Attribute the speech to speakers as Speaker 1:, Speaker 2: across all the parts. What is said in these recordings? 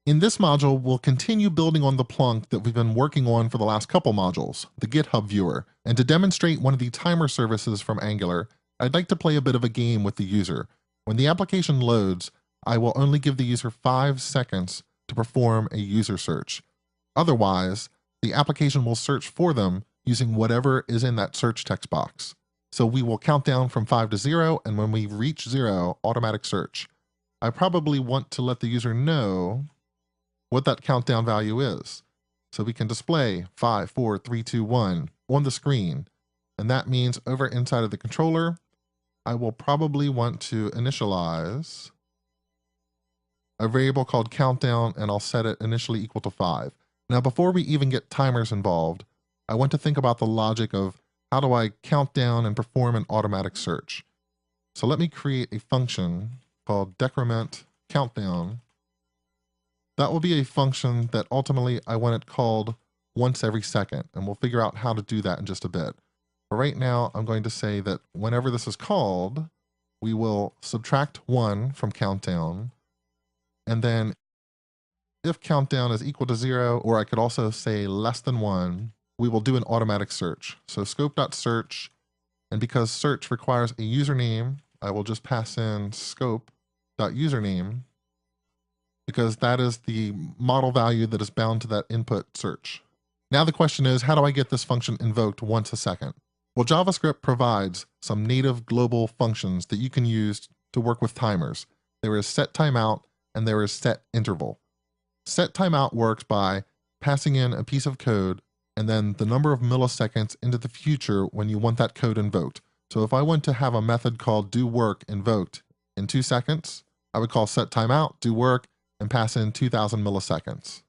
Speaker 1: In this module, we'll continue building on the plunk that we've been working on for the last couple modules, the GitHub viewer. And to demonstrate one of the timer services from Angular, I'd like to play a bit of a game with the user. When the application loads, I will only give the user 5 seconds to perform a user search. Otherwise, the application will search for them using whatever is in that search text box. So we will count down from 5 to 0, and when we reach 0, automatic search. I probably want to let the user know what that countdown value is. So we can display 5, 4, 3, 2, 1 on the screen. And that means over inside of the controller, I will probably want to initialize a variable called countdown, and I'll set it initially equal to 5. Now, before we even get timers involved, I want to think about the logic of how do I count down and perform an automatic search. So let me create a function called decrement countdown. That will be a function that ultimately I want it called once every second, and we'll figure out how to do that in just a bit. But right now, I'm going to say that whenever this is called, we will subtract 1 from countdown, and then if countdown is equal to 0, or I could also say less than 1, we will do an automatic search. So scope.search, and because search requires a username, I will just pass in scope.username, because that is the model value that is bound to that input search. Now the question is, how do I get this function invoked once a second? Well, JavaScript provides some native global functions that you can use to work with timers. There is setTimeout and there is setInterval. SetTimeout works by passing in a piece of code and then the number of milliseconds into the future when you want that code invoked. So if I want to have a method called doWork invoked in 2 seconds, I would call setTimeout, doWork, and pass in 2000 milliseconds.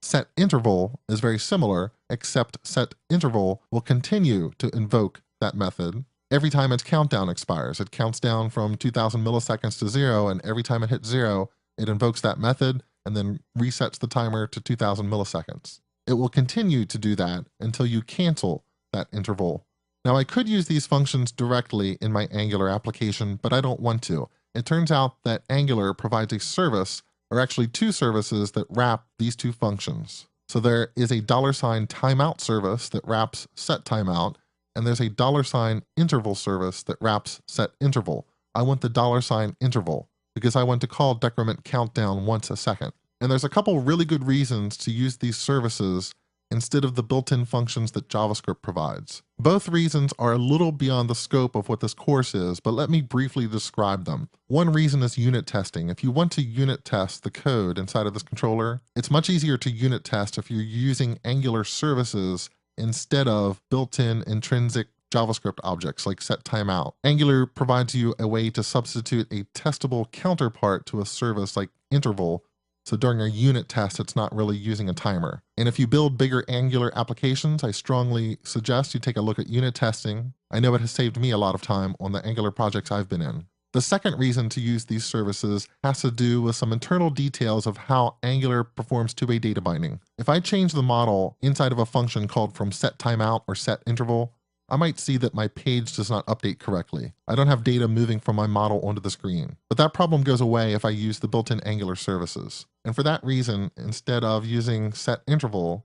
Speaker 1: SetInterval is very similar, except SetInterval will continue to invoke that method every time its countdown expires. It counts down from 2000 milliseconds to 0, and every time it hits 0, it invokes that method and then resets the timer to 2000 milliseconds. It will continue to do that until you cancel that interval. Now, I could use these functions directly in my Angular application, but I don't want to. It turns out that Angular provides a service, or actually 2 services, that wrap these 2 functions. So there is a $timeout service that wraps setTimeout, and there's a $interval service that wraps setInterval. I want the $interval because I want to call decrement countdown once a second. And there's a couple really good reasons to use these services instead of the built-in functions that JavaScript provides. Both reasons are a little beyond the scope of what this course is, but let me briefly describe them. One reason is unit testing. If you want to unit test the code inside of this controller, it's much easier to unit test if you're using Angular services instead of built-in intrinsic JavaScript objects like setTimeout. Angular provides you a way to substitute a testable counterpart to a service like interval. So during a unit test, it's not really using a timer. And if you build bigger Angular applications, I strongly suggest you take a look at unit testing. I know it has saved me a lot of time on the Angular projects I've been in. The second reason to use these services has to do with some internal details of how Angular performs two-way data binding. If I change the model inside of a function called from setTimeout or setInterval, I might see that my page does not update correctly. I don't have data moving from my model onto the screen. But that problem goes away if I use the built-in Angular services. And for that reason, instead of using setInterval,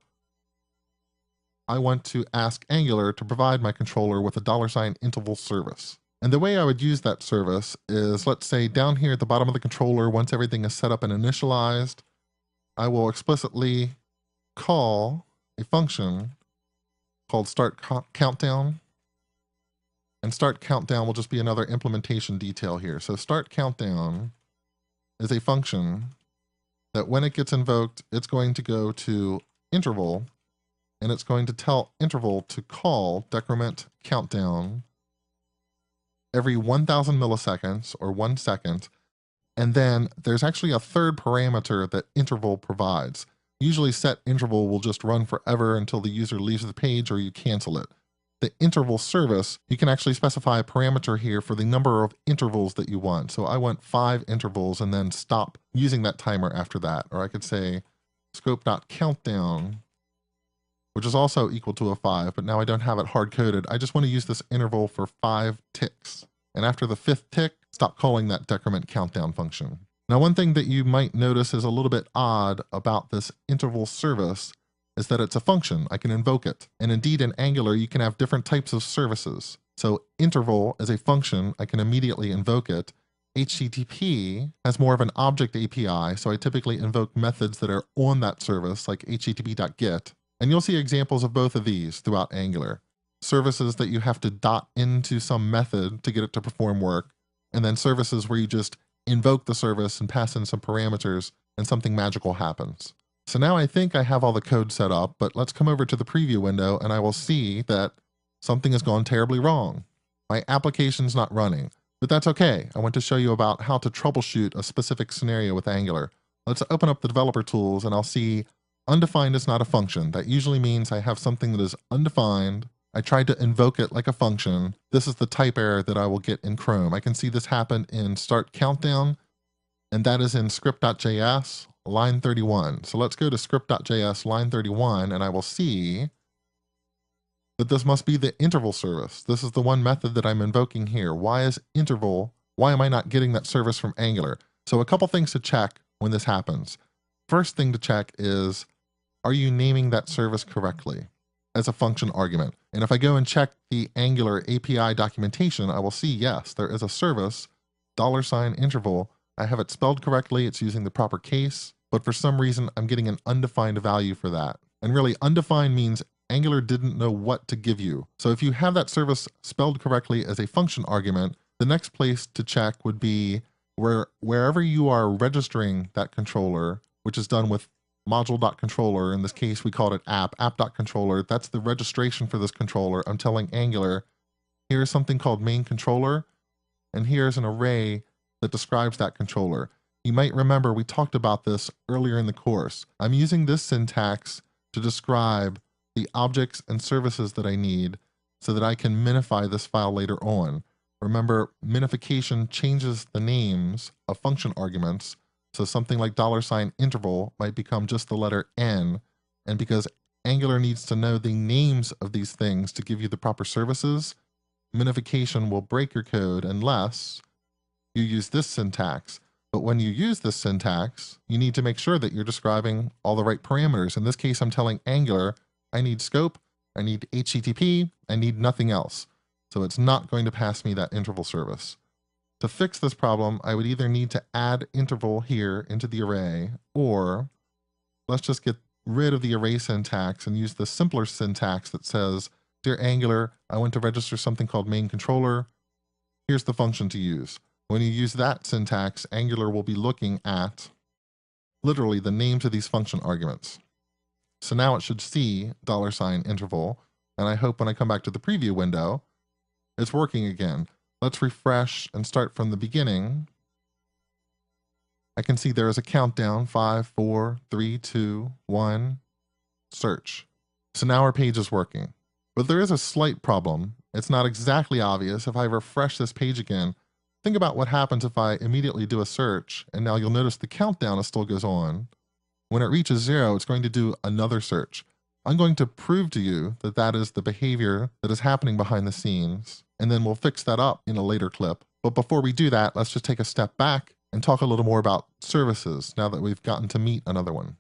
Speaker 1: I want to ask Angular to provide my controller with a $interval service. And the way I would use that service is, let's say down here at the bottom of the controller, once everything is set up and initialized, I will explicitly call a function called startCountdown. And startCountdown will just be another implementation detail here. So startCountdown is a function that when it gets invoked, it's going to go to interval, and it's going to tell interval to call decrement countdown every 1000 milliseconds or 1 second. And then there's actually a third parameter that interval provides. Usually setInterval will just run forever until the user leaves the page or you cancel it. The interval service, you can actually specify a parameter here for the number of intervals that you want. So I want 5 intervals and then stop using that timer after that. Or I could say scope.countdown, which is also equal to a 5, but now I don't have it hard-coded. I just want to use this interval for 5 ticks. And after the 5th tick, stop calling that decrement countdown function. Now, one thing that you might notice is a little bit odd about this interval service is that it's a function. I can invoke it. And indeed, in Angular, you can have different types of services. So interval is a function. I can immediately invoke it. HTTP has more of an object API, so I typically invoke methods that are on that service, like http.get. And you'll see examples of both of these throughout Angular. Services that you have to dot into some method to get it to perform work, and then services where you just invoke the service and pass in some parameters and something magical happens. So now I think I have all the code set up, but let's come over to the preview window and I will see that something has gone terribly wrong. My application's not running, but that's okay. I want to show you about how to troubleshoot a specific scenario with Angular. Let's open up the developer tools and I'll see undefined is not a function. That usually means I have something that is undefined. I tried to invoke it like a function. This is the type error that I will get in Chrome. I can see this happen in start countdown, and that is in script.js, line 31. So let's go to script.js, line 31, and I will see that this must be the interval service. This is the one method that I'm invoking here. Why is interval? Why am I not getting that service from Angular? So a couple things to check when this happens. First thing to check is, are you naming that service correctly as a function argument? And if I go and check the Angular API documentation, I will see, yes, there is a service, $interval. I have it spelled correctly. It's using the proper case, but for some reason, I'm getting an undefined value for that. And really, undefined means Angular didn't know what to give you. So if you have that service spelled correctly as a function argument, the next place to check would be wherever you are registering that controller, which is done with module.controller. In this case, we called it app.controller. That's the registration for this controller. I'm telling Angular, here's something called main controller, and here's an array that describes that controller. You might remember we talked about this earlier in the course. I'm using this syntax to describe the objects and services that I need so that I can minify this file later on. Remember, minification changes the names of function arguments. So something like $interval might become just the letter N. And because Angular needs to know the names of these things to give you the proper services, minification will break your code unless you use this syntax. But when you use this syntax, you need to make sure that you're describing all the right parameters. In this case, I'm telling Angular, I need scope, I need HTTP, I need nothing else. So it's not going to pass me that interval service. To fix this problem, I would either need to add interval here into the array, or let's just get rid of the array syntax and use the simpler syntax that says, dear Angular, I want to register something called main controller. Here's the function to use. When you use that syntax, Angular will be looking at literally the names of these function arguments. So now it should see $interval, and I hope when I come back to the preview window, it's working again. Let's refresh and start from the beginning. I can see there is a countdown, 5, 4, 3, 2, 1, search. So now our page is working. But there is a slight problem. It's not exactly obvious. If I refresh this page again, think about what happens if I immediately do a search, and now you'll notice the countdown still goes on. When it reaches 0, it's going to do another search. I'm going to prove to you that that is the behavior that is happening behind the scenes, and then we'll fix that up in a later clip. But before we do that, let's just take a step back and talk a little more about services now that we've gotten to meet another one.